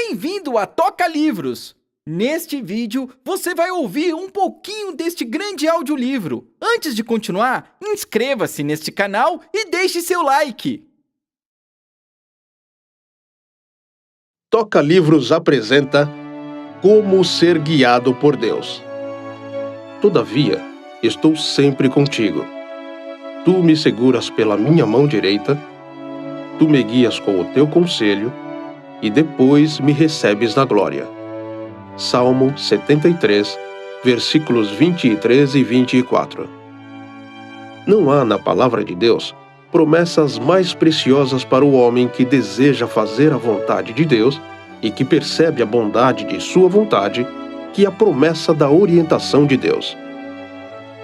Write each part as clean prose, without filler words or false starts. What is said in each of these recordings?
Bem-vindo a Toca Livros! Neste vídeo, você vai ouvir um pouquinho deste grande audiolivro. Antes de continuar, inscreva-se neste canal e deixe seu like. Toca Livros apresenta Como Ser Guiado por Deus. Todavia, estou sempre contigo. Tu me seguras pela minha mão direita, tu me guias com o teu conselho, e depois me recebes na glória. Salmo 73, versículos 23 e 24. Não há na palavra de Deus promessas mais preciosas para o homem que deseja fazer a vontade de Deus e que percebe a bondade de sua vontade, que a promessa da orientação de Deus.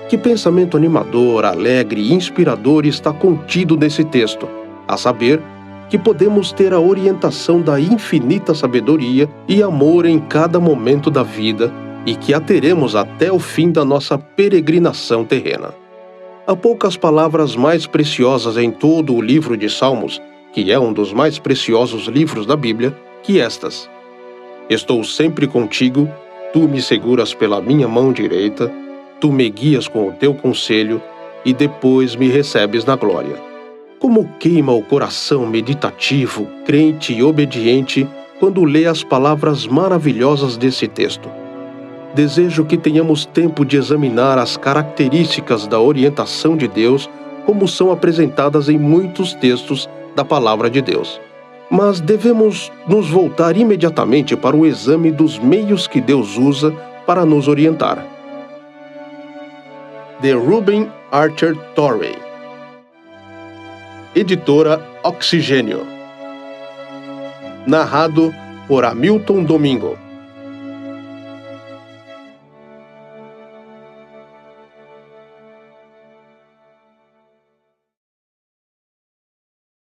Que pensamento animador, alegre e inspirador está contido nesse texto, a saber, que podemos ter a orientação da infinita sabedoria e amor em cada momento da vida e que a teremos até o fim da nossa peregrinação terrena. Há poucas palavras mais preciosas em todo o livro de Salmos, que é um dos mais preciosos livros da Bíblia, que estas. Estou sempre contigo, tu me seguras pela minha mão direita, tu me guias com o teu conselho e depois me recebes na glória. Como queima o coração meditativo, crente e obediente quando lê as palavras maravilhosas desse texto. Desejo que tenhamos tempo de examinar as características da orientação de Deus como são apresentadas em muitos textos da palavra de Deus. Mas devemos nos voltar imediatamente para o exame dos meios que Deus usa para nos orientar. De Ruben Archer Torrey. Editora Oxigênio. Narrado por Hamilton Domingo.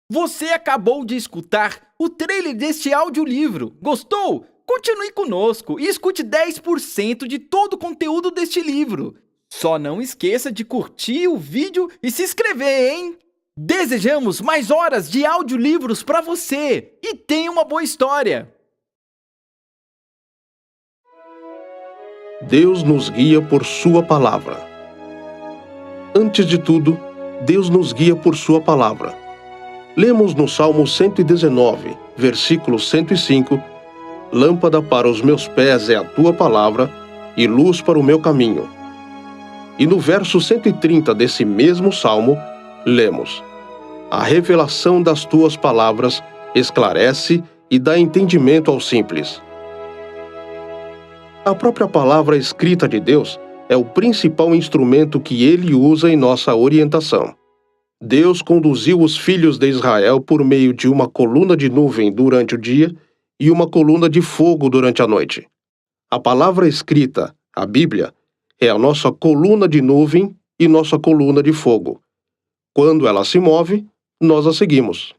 Você acabou de escutar o trailer deste audiolivro. Gostou? Continue conosco e escute 10% de todo o conteúdo deste livro. Só não esqueça de curtir o vídeo e se inscrever, hein? Desejamos mais horas de audiolivros para você e tenha uma boa história! Deus nos guia por sua palavra. Antes de tudo, Deus nos guia por sua palavra. Lemos no Salmo 119, versículo 105, Lâmpada para os meus pés é a tua palavra e luz para o meu caminho. E no verso 130 desse mesmo Salmo, lemos: A revelação das tuas palavras esclarece e dá entendimento ao simples. A própria palavra escrita de Deus é o principal instrumento que ele usa em nossa orientação. Deus conduziu os filhos de Israel por meio de uma coluna de nuvem durante o dia e uma coluna de fogo durante a noite. A palavra escrita, a Bíblia, é a nossa coluna de nuvem e nossa coluna de fogo. Quando ela se move, nós a seguimos.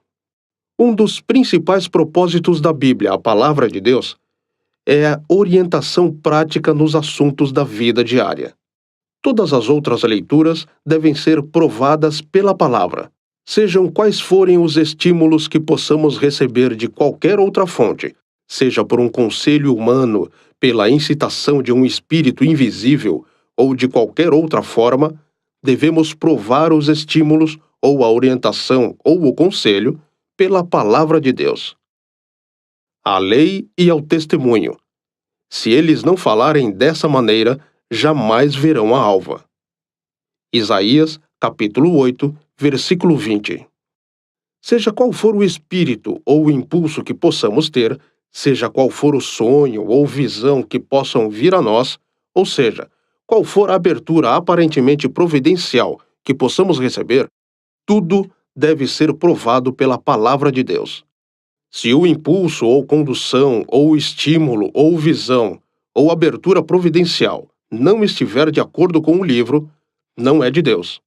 Um dos principais propósitos da Bíblia, a palavra de Deus, é a orientação prática nos assuntos da vida diária. Todas as outras leituras devem ser provadas pela palavra, sejam quais forem os estímulos que possamos receber de qualquer outra fonte, seja por um conselho humano, pela incitação de um espírito invisível ou de qualquer outra forma, devemos provar os estímulos ou a orientação ou o conselho pela palavra de Deus. A lei e ao testemunho. Se eles não falarem dessa maneira, jamais verão a alva. Isaías, capítulo 8, versículo 20. Seja qual for o espírito ou o impulso que possamos ter, seja qual for o sonho ou visão que possam vir a nós, ou seja, qual for a abertura aparentemente providencial que possamos receber, tudo deve ser provado pela palavra de Deus. Se o impulso ou condução ou estímulo ou visão ou abertura providencial não estiver de acordo com o livro, não é de Deus.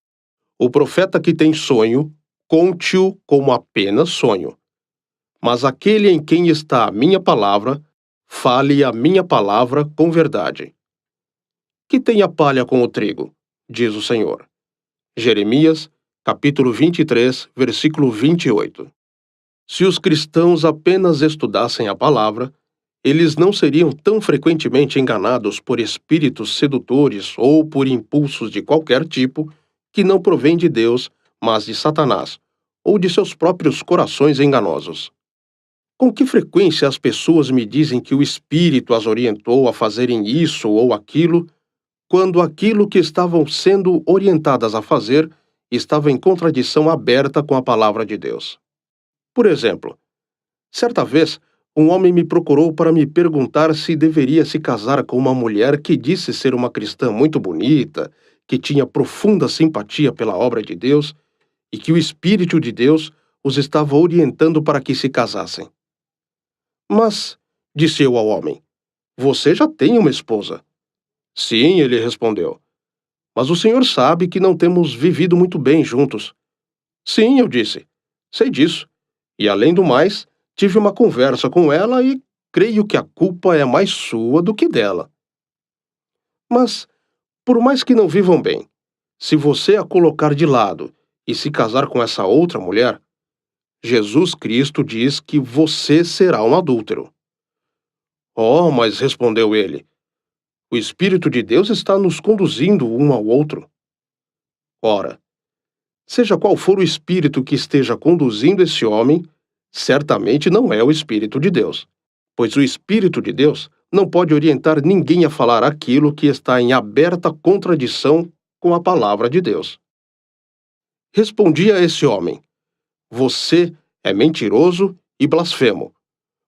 O profeta que tem sonho, conte-o como apenas sonho. Mas aquele em quem está a minha palavra, fale a minha palavra com verdade. Que tem a palha com o trigo, diz o Senhor. Jeremias, capítulo 23, versículo 28. Se os cristãos apenas estudassem a palavra, eles não seriam tão frequentemente enganados por espíritos sedutores ou por impulsos de qualquer tipo que não provém de Deus, mas de Satanás, ou de seus próprios corações enganosos. Com que frequência as pessoas me dizem que o Espírito as orientou a fazerem isso ou aquilo, quando aquilo que estavam sendo orientadas a fazer estava em contradição aberta com a palavra de Deus? Por exemplo, certa vez, um homem me procurou para me perguntar se deveria se casar com uma mulher que disse ser uma cristã muito bonita, que tinha profunda simpatia pela obra de Deus e que o Espírito de Deus os estava orientando para que se casassem. Mas, disse eu ao homem, você já tem uma esposa. Sim, ele respondeu. Mas o senhor sabe que não temos vivido muito bem juntos. Sim, eu disse. Sei disso. E além do mais, tive uma conversa com ela e creio que a culpa é mais sua do que dela. Mas, por mais que não vivam bem, se você a colocar de lado e se casar com essa outra mulher, Jesus Cristo diz que você será um adúltero. Oh, mas respondeu ele, o Espírito de Deus está nos conduzindo um ao outro. Ora, seja qual for o espírito que esteja conduzindo esse homem, certamente não é o Espírito de Deus, pois o Espírito de Deus não pode orientar ninguém a falar aquilo que está em aberta contradição com a palavra de Deus. Respondi a esse homem, você é mentiroso e blasfemo.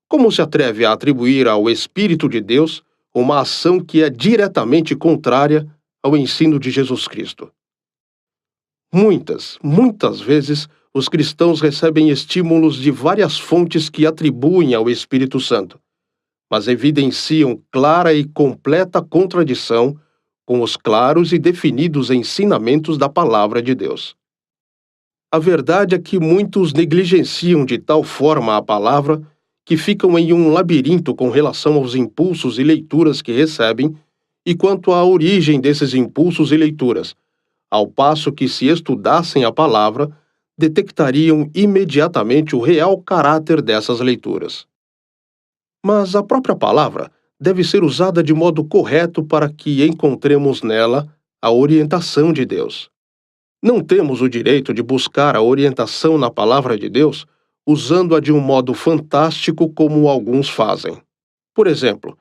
Como se atreve a atribuir ao Espírito de Deus uma ação que é diretamente contrária ao ensino de Jesus Cristo? Muitas vezes, os cristãos recebem estímulos de várias fontes que atribuem ao Espírito Santo, mas evidenciam clara e completa contradição com os claros e definidos ensinamentos da Palavra de Deus. A verdade é que muitos negligenciam de tal forma a palavra que ficam em um labirinto com relação aos impulsos e leituras que recebem e quanto à origem desses impulsos e leituras, ao passo que, se estudassem a palavra, detectariam imediatamente o real caráter dessas leituras. Mas a própria palavra deve ser usada de modo correto para que encontremos nela a orientação de Deus. Não temos o direito de buscar a orientação na palavra de Deus usando-a de um modo fantástico como alguns fazem. Por exemplo,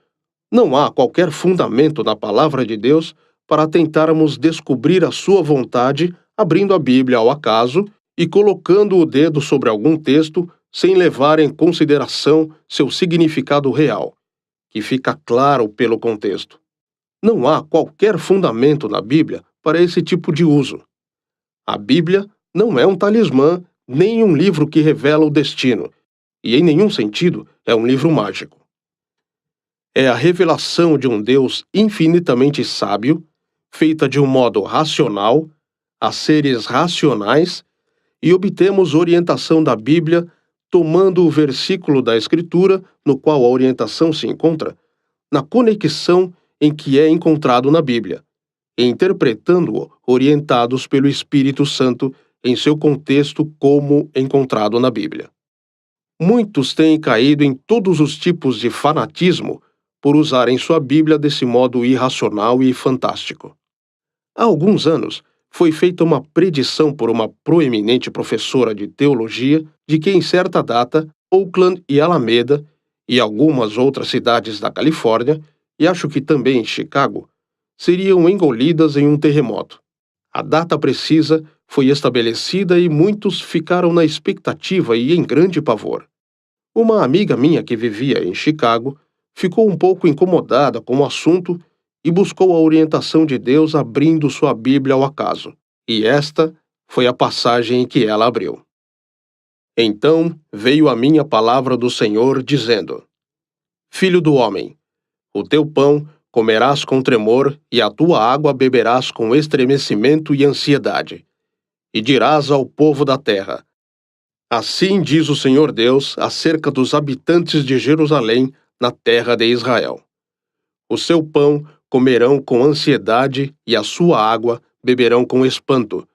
não há qualquer fundamento na palavra de Deus para tentarmos descobrir a sua vontade abrindo a Bíblia ao acaso e colocando o dedo sobre algum texto sem levar em consideração seu significado real, que fica claro pelo contexto. Não há qualquer fundamento na Bíblia para esse tipo de uso. A Bíblia não é um talismã, nem um livro que revela o destino, e em nenhum sentido é um livro mágico. É a revelação de um Deus infinitamente sábio, feita de um modo racional, a seres racionais, e obtemos orientação da Bíblia tomando o versículo da Escritura, no qual a orientação se encontra, na conexão em que é encontrado na Bíblia, e interpretando-o orientados pelo Espírito Santo em seu contexto como encontrado na Bíblia. Muitos têm caído em todos os tipos de fanatismo por usarem sua Bíblia desse modo irracional e fantástico. Há alguns anos, foi feita uma predição por uma proeminente professora de teologia de que em certa data, Oakland e Alameda, e algumas outras cidades da Califórnia, e acho que também em Chicago, seriam engolidas em um terremoto. A data precisa foi estabelecida e muitos ficaram na expectativa e em grande pavor. Uma amiga minha que vivia em Chicago ficou um pouco incomodada com o assunto e buscou a orientação de Deus abrindo sua Bíblia ao acaso. E esta foi a passagem que ela abriu. Então veio a minha palavra do Senhor, dizendo: Filho do homem, o teu pão comerás com tremor e a tua água beberás com estremecimento e ansiedade. E dirás ao povo da terra: Assim diz o Senhor Deus acerca dos habitantes de Jerusalém na terra de Israel. O seu pão comerão com ansiedade e a sua água beberão com espanto,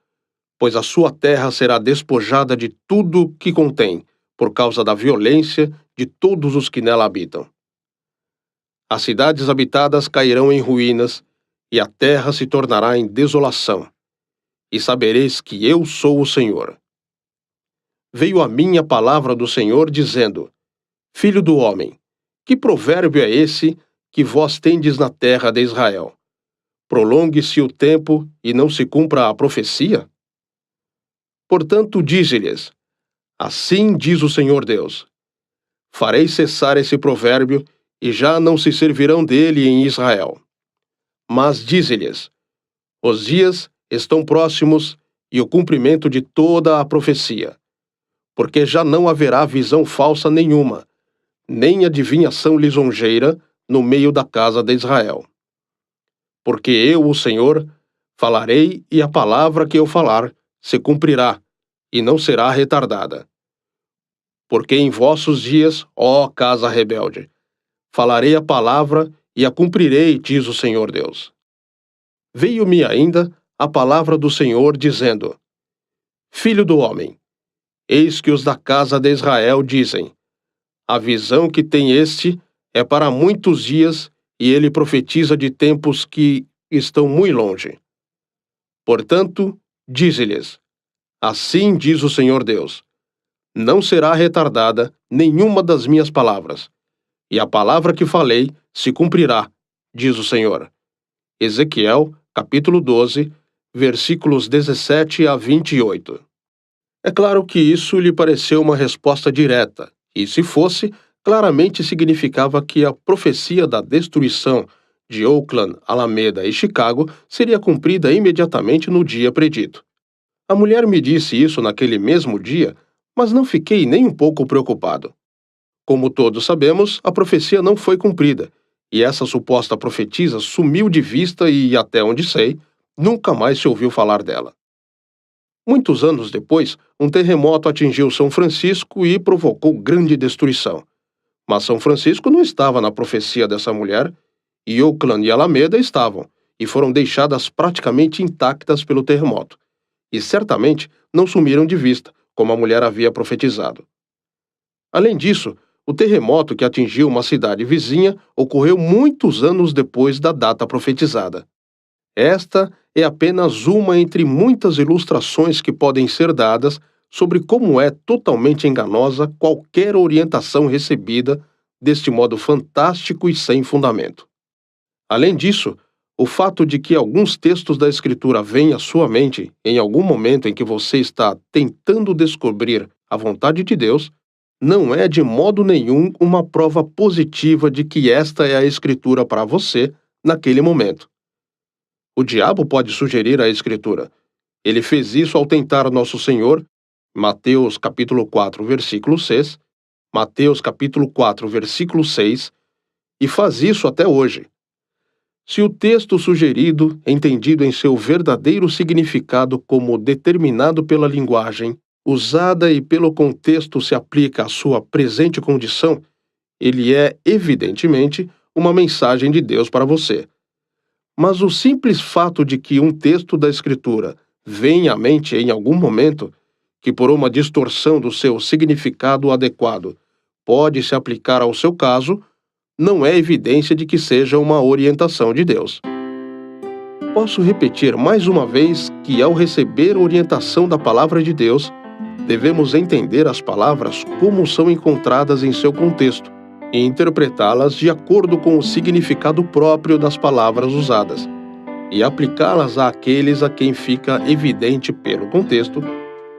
pois a sua terra será despojada de tudo que contém, por causa da violência de todos os que nela habitam. As cidades habitadas cairão em ruínas, e a terra se tornará em desolação. E sabereis que eu sou o Senhor. Veio a mim a palavra do Senhor, dizendo: Filho do homem, que provérbio é esse que vós tendes na terra de Israel? Prolongue-se o tempo e não se cumpra a profecia? Portanto, dize-lhes: Assim diz o Senhor Deus: Farei cessar esse provérbio, e já não se servirão dele em Israel. Mas dize-lhes: Os dias estão próximos e o cumprimento de toda a profecia, porque já não haverá visão falsa nenhuma, nem adivinhação lisonjeira no meio da casa de Israel. Porque eu, o Senhor, falarei, e a palavra que eu falar se cumprirá, e não será retardada. Porque em vossos dias, ó casa rebelde, falarei a palavra e a cumprirei, diz o Senhor Deus. Veio-me ainda a palavra do Senhor, dizendo: Filho do homem, eis que os da casa de Israel dizem: A visão que tem este é para muitos dias, e ele profetiza de tempos que estão muito longe. Portanto, dize-lhes: Assim diz o Senhor Deus: Não será retardada nenhuma das minhas palavras, e a palavra que falei se cumprirá, diz o Senhor. Ezequiel, capítulo 12, versículos 17 a 28. É claro que isso lhe pareceu uma resposta direta, e se fosse, claramente significava que a profecia da destruição de Oakland, Alameda e Chicago seria cumprida imediatamente no dia predito. A mulher me disse isso naquele mesmo dia, mas não fiquei nem um pouco preocupado. Como todos sabemos, a profecia não foi cumprida, e essa suposta profetisa sumiu de vista e, até onde sei, nunca mais se ouviu falar dela. Muitos anos depois, um terremoto atingiu São Francisco e provocou grande destruição. Mas São Francisco não estava na profecia dessa mulher, e Oakland e Alameda estavam, e foram deixadas praticamente intactas pelo terremoto, e certamente não sumiram de vista, como a mulher havia profetizado. Além disso, o terremoto que atingiu uma cidade vizinha ocorreu muitos anos depois da data profetizada. Esta é apenas uma entre muitas ilustrações que podem ser dadas sobre como é totalmente enganosa qualquer orientação recebida deste modo fantástico e sem fundamento. Além disso, o fato de que alguns textos da Escritura vêm à sua mente em algum momento em que você está tentando descobrir a vontade de Deus não é de modo nenhum uma prova positiva de que esta é a Escritura para você naquele momento. O diabo pode sugerir a Escritura. Ele fez isso ao tentar nosso Senhor, Mateus capítulo 4, versículo 6, Mateus capítulo 4, versículo 6, e faz isso até hoje. Se o texto sugerido, entendido em seu verdadeiro significado como determinado pela linguagem, usada e pelo contexto se aplica à sua presente condição, ele é, evidentemente, uma mensagem de Deus para você. Mas o simples fato de que um texto da Escritura venha à mente em algum momento, que por uma distorção do seu significado adequado pode se aplicar ao seu caso, não é evidência de que seja uma orientação de Deus. Posso repetir mais uma vez que, ao receber orientação da palavra de Deus, devemos entender as palavras como são encontradas em seu contexto e interpretá-las de acordo com o significado próprio das palavras usadas, e aplicá-las àqueles a quem fica evidente pelo contexto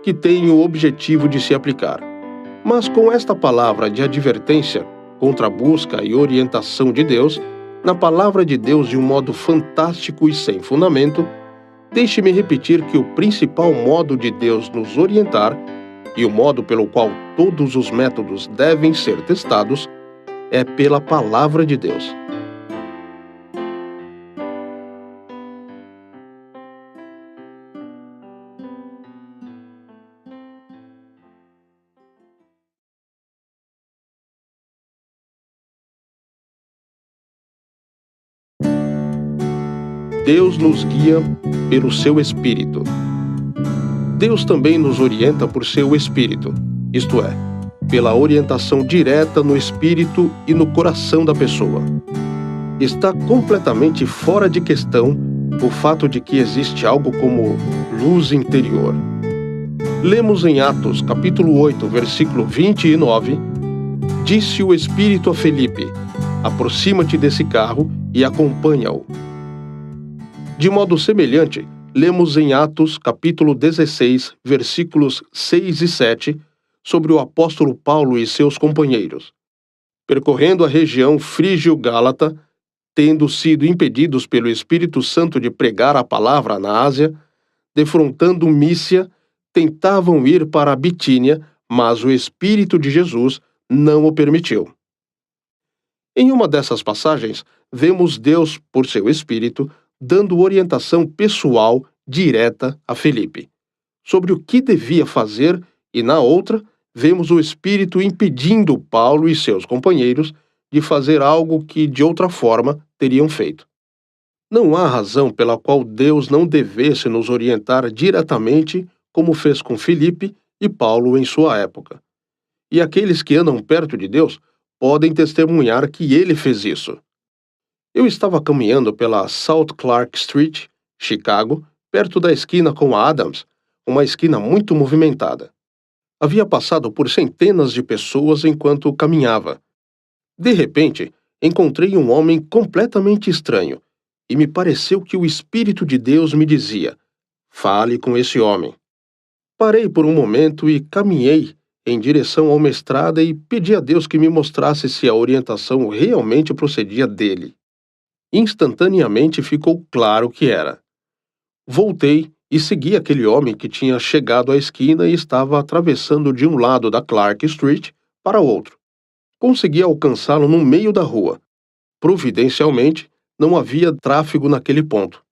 que tem o objetivo de se aplicar. Mas com esta palavra de advertência contra a busca e orientação de Deus, na palavra de Deus de um modo fantástico e sem fundamento, deixe-me repetir que o principal modo de Deus nos orientar, e o modo pelo qual todos os métodos devem ser testados, é pela palavra de Deus. Deus nos guia pelo seu Espírito. Deus também nos orienta por seu Espírito, isto é, pela orientação direta no espírito e no coração da pessoa. Está completamente fora de questão o fato de que existe algo como luz interior. Lemos em Atos, capítulo 8, versículo 29, disse o Espírito a Felipe: aproxima-te desse carro e acompanha-o. De modo semelhante, lemos em Atos, capítulo 16, versículos 6 e 7, sobre o apóstolo Paulo e seus companheiros. Percorrendo a região frígio-gálata, tendo sido impedidos pelo Espírito Santo de pregar a palavra na Ásia, defrontando Mísia, tentavam ir para a Bitínia, mas o Espírito de Jesus não o permitiu. Em uma dessas passagens, vemos Deus, por seu Espírito, dando orientação pessoal direta a Felipe sobre o que devia fazer, e na outra, vemos o Espírito impedindo Paulo e seus companheiros de fazer algo que, de outra forma, teriam feito. Não há razão pela qual Deus não devesse nos orientar diretamente, como fez com Felipe e Paulo em sua época. E aqueles que andam perto de Deus podem testemunhar que ele fez isso. Eu estava caminhando pela South Clark Street, Chicago, perto da esquina com a Adams, uma esquina muito movimentada. Havia passado por centenas de pessoas enquanto caminhava. De repente, encontrei um homem completamente estranho, e me pareceu que o Espírito de Deus me dizia: fale com esse homem. Parei por um momento e caminhei em direção a uma estrada e pedi a Deus que me mostrasse se a orientação realmente procedia dele. Instantaneamente ficou claro que era. Voltei e segui aquele homem que tinha chegado à esquina e estava atravessando de um lado da Clark Street para o outro. Consegui alcançá-lo no meio da rua. Providencialmente, não havia tráfego naquele ponto.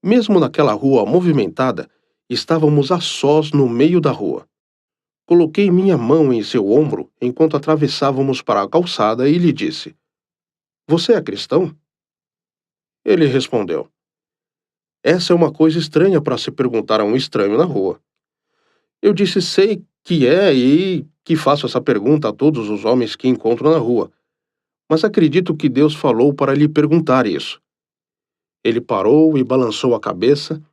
Mesmo naquela rua movimentada, estávamos a sós no meio da rua. Coloquei minha mão em seu ombro enquanto atravessávamos para a calçada e lhe disse: você é cristão? Ele respondeu: essa é uma coisa estranha para se perguntar a um estranho na rua. Eu disse: sei que é e que faço essa pergunta a todos os homens que encontro na rua, mas acredito que Deus falou para lhe perguntar isso. Ele parou e balançou a cabeça,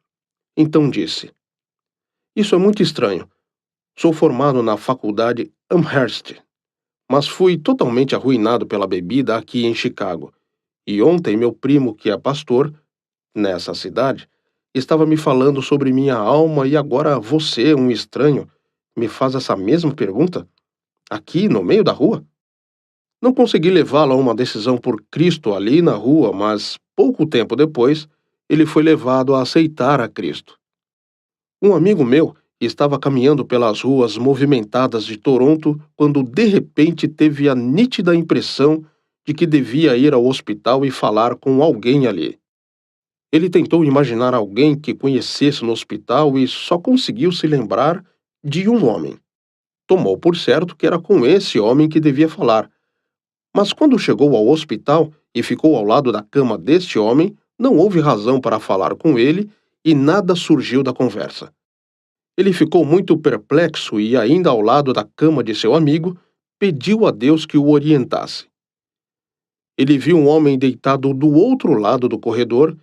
então disse: isso é muito estranho. Sou formado na faculdade Amherst, mas fui totalmente arruinado pela bebida aqui em Chicago, e ontem meu primo, que é pastor nessa cidade, estava me falando sobre minha alma e agora você, um estranho, me faz essa mesma pergunta? Aqui, no meio da rua? Não consegui levá-lo a uma decisão por Cristo ali na rua, mas, pouco tempo depois, ele foi levado a aceitar a Cristo. Um amigo meu estava caminhando pelas ruas movimentadas de Toronto quando de repente teve a nítida impressão de que devia ir ao hospital e falar com alguém ali. Ele tentou imaginar alguém que conhecesse no hospital e só conseguiu se lembrar de um homem. Tomou por certo que era com esse homem que devia falar. Mas quando chegou ao hospital e ficou ao lado da cama deste homem, não houve razão para falar com ele e nada surgiu da conversa. Ele ficou muito perplexo e, ainda ao lado da cama de seu amigo, pediu a Deus que o orientasse. Ele viu um homem deitado do outro lado do corredor,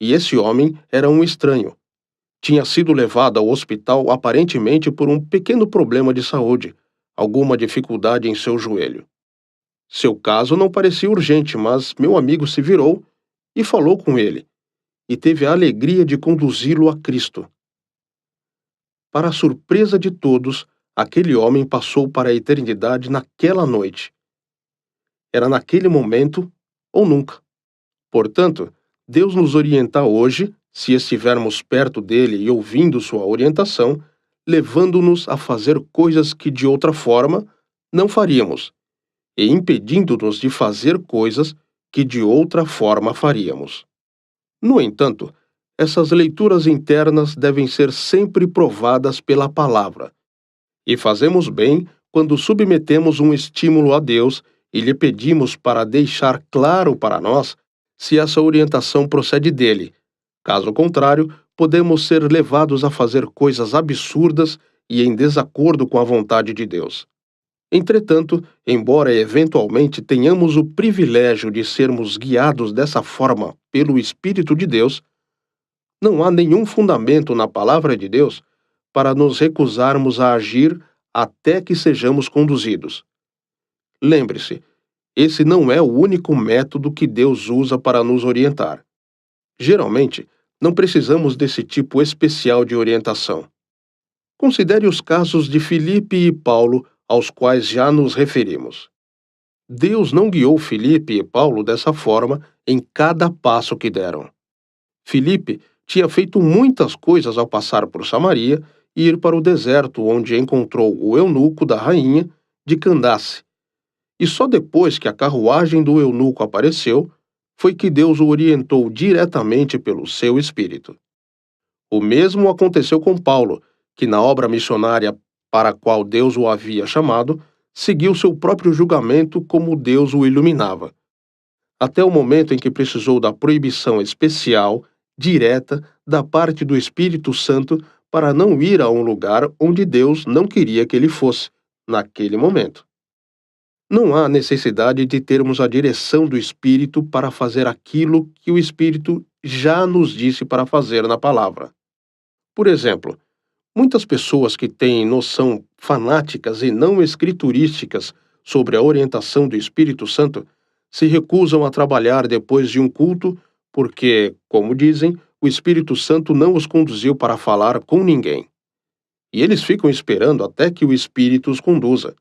e esse homem era um estranho. Tinha sido levado ao hospital aparentemente por um pequeno problema de saúde, alguma dificuldade em seu joelho. Seu caso não parecia urgente, mas meu amigo se virou e falou com ele, e teve a alegria de conduzi-lo a Cristo. Para a surpresa de todos, aquele homem passou para a eternidade naquela noite. Era naquele momento ou nunca. Portanto, Deus nos orienta hoje, se estivermos perto dele e ouvindo sua orientação, levando-nos a fazer coisas que de outra forma não faríamos, e impedindo-nos de fazer coisas que de outra forma faríamos. No entanto, essas leituras internas devem ser sempre provadas pela palavra, e fazemos bem quando submetemos um estímulo a Deus e lhe pedimos para deixar claro para nós se essa orientação procede dele. Caso contrário, podemos ser levados a fazer coisas absurdas e em desacordo com a vontade de Deus. Entretanto, embora eventualmente tenhamos o privilégio de sermos guiados dessa forma pelo Espírito de Deus, não há nenhum fundamento na palavra de Deus para nos recusarmos a agir até que sejamos conduzidos. Lembre-se, esse não é o único método que Deus usa para nos orientar. Geralmente, não precisamos desse tipo especial de orientação. Considere os casos de Filipe e Paulo, aos quais já nos referimos. Deus não guiou Filipe e Paulo dessa forma em cada passo que deram. Filipe tinha feito muitas coisas ao passar por Samaria e ir para o deserto, onde encontrou o eunuco da rainha de Candace. E só depois que a carruagem do eunuco apareceu, foi que Deus o orientou diretamente pelo seu espírito. O mesmo aconteceu com Paulo, que na obra missionária para a qual Deus o havia chamado, seguiu seu próprio julgamento como Deus o iluminava, até o momento em que precisou da proibição especial, direta, da parte do Espírito Santo para não ir a um lugar onde Deus não queria que ele fosse, naquele momento. Não há necessidade de termos a direção do Espírito para fazer aquilo que o Espírito já nos disse para fazer na palavra. Por exemplo, muitas pessoas que têm noção fanáticas e não escriturísticas sobre a orientação do Espírito Santo se recusam a trabalhar depois de um culto porque, como dizem, o Espírito Santo não os conduziu para falar com ninguém. E eles ficam esperando até que o Espírito os conduza.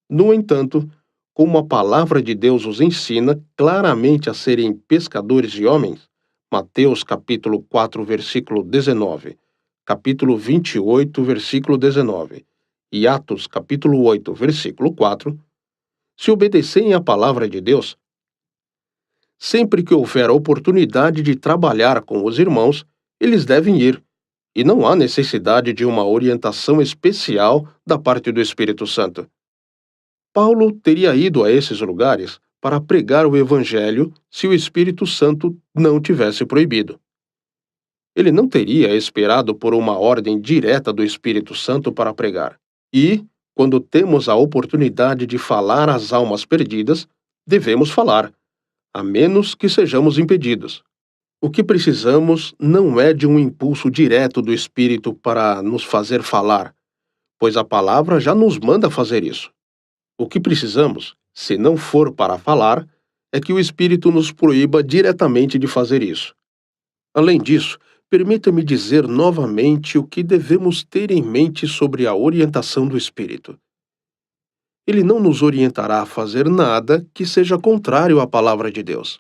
No entanto, como a palavra de Deus os ensina claramente a serem pescadores de homens, Mateus capítulo 4, versículo 19, capítulo 28, versículo 19, e Atos capítulo 8, versículo 4, se obedecerem à palavra de Deus, sempre que houver a oportunidade de trabalhar com os irmãos, eles devem ir, e não há necessidade de uma orientação especial da parte do Espírito Santo. Paulo teria ido a esses lugares para pregar o Evangelho se o Espírito Santo não tivesse proibido. Ele não teria esperado por uma ordem direta do Espírito Santo para pregar. E, quando temos a oportunidade de falar às almas perdidas, devemos falar, a menos que sejamos impedidos. O que precisamos não é de um impulso direto do Espírito para nos fazer falar, pois a palavra já nos manda fazer isso. O que precisamos, se não for para falar, é que o Espírito nos proíba diretamente de fazer isso. Além disso, permita-me dizer novamente o que devemos ter em mente sobre a orientação do Espírito. Ele não nos orientará a fazer nada que seja contrário à palavra de Deus.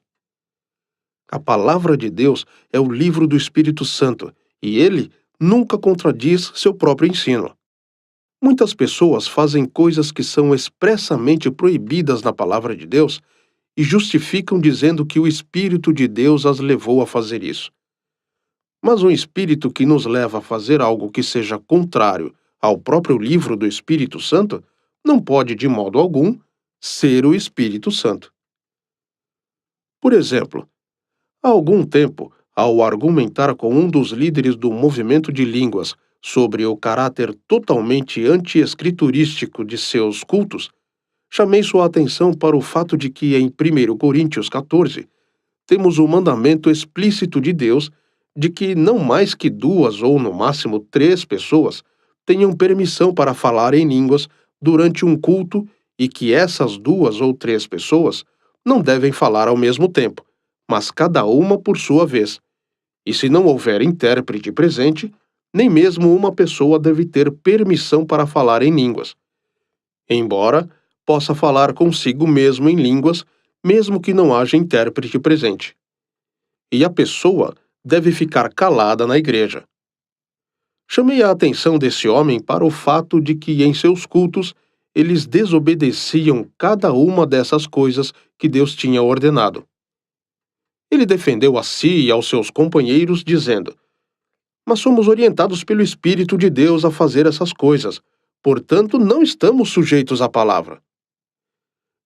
A palavra de Deus é o livro do Espírito Santo, e ele nunca contradiz seu próprio ensino. Muitas pessoas fazem coisas que são expressamente proibidas na palavra de Deus e justificam dizendo que o Espírito de Deus as levou a fazer isso. Mas um Espírito que nos leva a fazer algo que seja contrário ao próprio livro do Espírito Santo não pode, de modo algum, ser o Espírito Santo. Por exemplo, há algum tempo, ao argumentar com um dos líderes do movimento de línguas sobre o caráter totalmente anti-escriturístico de seus cultos, chamei sua atenção para o fato de que em 1 Coríntios 14 temos o mandamento explícito de Deus de que não mais que 2 ou no máximo 3 pessoas tenham permissão para falar em línguas durante um culto e que essas 2 ou 3 pessoas não devem falar ao mesmo tempo, mas cada uma por sua vez. E se não houver intérprete presente, nem mesmo uma pessoa deve ter permissão para falar em línguas, embora possa falar consigo mesmo em línguas, mesmo que não haja intérprete presente. E a pessoa deve ficar calada na igreja. Chamei a atenção desse homem para o fato de que em seus cultos eles desobedeciam cada uma dessas coisas que Deus tinha ordenado. Ele defendeu a si e aos seus companheiros, dizendo: mas somos orientados pelo Espírito de Deus a fazer essas coisas, portanto não estamos sujeitos à palavra.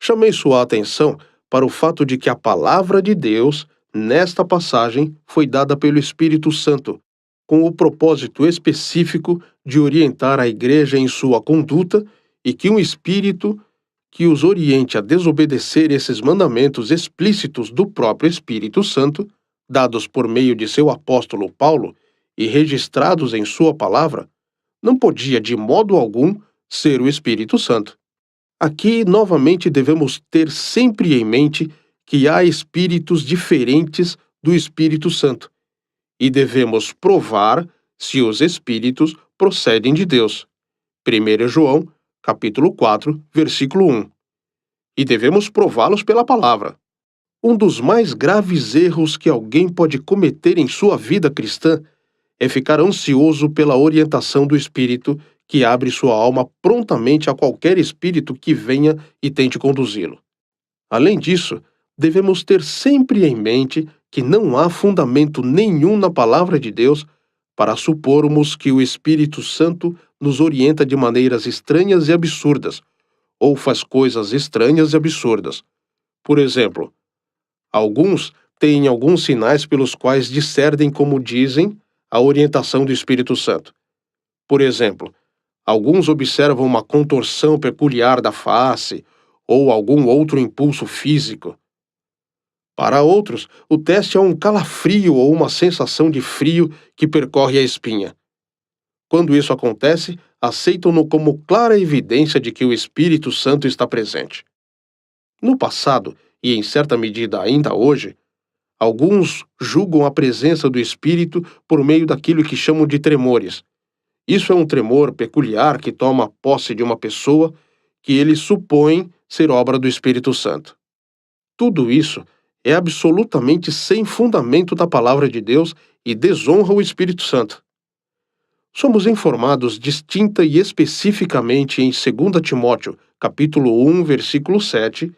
Chamei sua atenção para o fato de que a palavra de Deus, nesta passagem, foi dada pelo Espírito Santo, com o propósito específico de orientar a igreja em sua conduta e que um espírito que os oriente a desobedecer esses mandamentos explícitos do próprio Espírito Santo, dados por meio de seu apóstolo Paulo e registrados em sua palavra, não podia de modo algum ser o Espírito Santo. Aqui, novamente, devemos ter sempre em mente que há espíritos diferentes do Espírito Santo, e devemos provar se os espíritos procedem de Deus. 1 João, capítulo 4, versículo 1. E devemos prová-los pela palavra. Um dos mais graves erros que alguém pode cometer em sua vida cristã é ficar ansioso pela orientação do Espírito que abre sua alma prontamente a qualquer espírito que venha e tente conduzi-lo. Além disso, devemos ter sempre em mente que não há fundamento nenhum na palavra de Deus para supormos que o Espírito Santo nos orienta de maneiras estranhas e absurdas, ou faz coisas estranhas e absurdas. Por exemplo, alguns têm alguns sinais pelos quais discernem, como dizem, a orientação do Espírito Santo. Por exemplo, alguns observam uma contorção peculiar da face ou algum outro impulso físico. Para outros, o teste é um calafrio ou uma sensação de frio que percorre a espinha. Quando isso acontece, aceitam-no como clara evidência de que o Espírito Santo está presente. No passado, e em certa medida ainda hoje, alguns julgam a presença do Espírito por meio daquilo que chamam de tremores. Isso é um tremor peculiar que toma posse de uma pessoa que eles supõem ser obra do Espírito Santo. Tudo isso é absolutamente sem fundamento da palavra de Deus e desonra o Espírito Santo. Somos informados distinta e especificamente em 2 Timóteo, capítulo 1, versículo 7,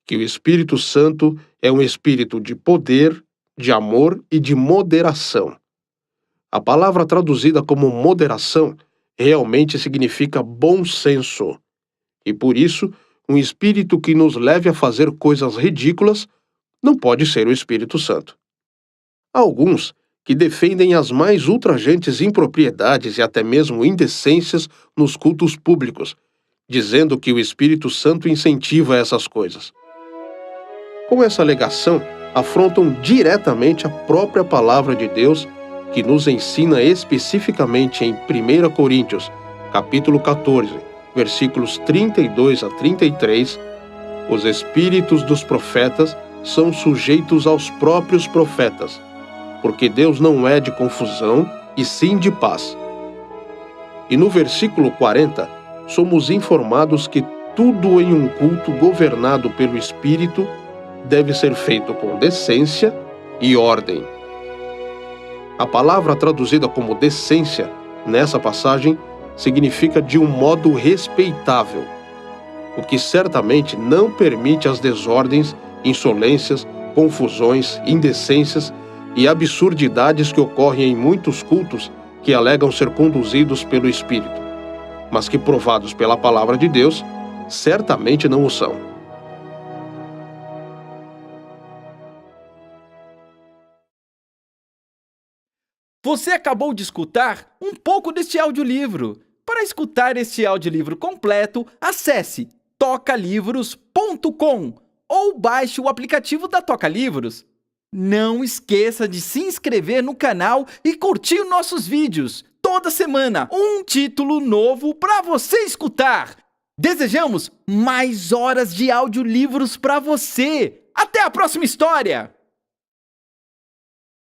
que o Espírito Santo é um espírito de poder, de amor e de moderação. A palavra traduzida como moderação realmente significa bom senso. E por isso, um espírito que nos leve a fazer coisas ridículas não pode ser o Espírito Santo. Há alguns que defendem as mais ultrajantes impropriedades e até mesmo indecências nos cultos públicos, dizendo que o Espírito Santo incentiva essas coisas. Com essa alegação, afrontam diretamente a própria palavra de Deus, que nos ensina especificamente em 1 Coríntios, capítulo 14, versículos 32 a 33, os espíritos dos profetas são sujeitos aos próprios profetas, porque Deus não é de confusão, e sim de paz. E no versículo 40, somos informados que tudo em um culto governado pelo Espírito deve ser feito com decência e ordem. A palavra traduzida como decência, nessa passagem, significa de um modo respeitável, o que certamente não permite as desordens, insolências, confusões, indecências e absurdidades que ocorrem em muitos cultos que alegam ser conduzidos pelo Espírito, mas que, provados pela palavra de Deus, certamente não o são. Você acabou de escutar um pouco deste audiolivro. Para escutar este audiolivro completo, acesse tocalivros.com ou baixe o aplicativo da Toca Livros. Não esqueça de se inscrever no canal e curtir nossos vídeos. Toda semana, um título novo para você escutar. Desejamos mais horas de audiolivros para você. Até a próxima história!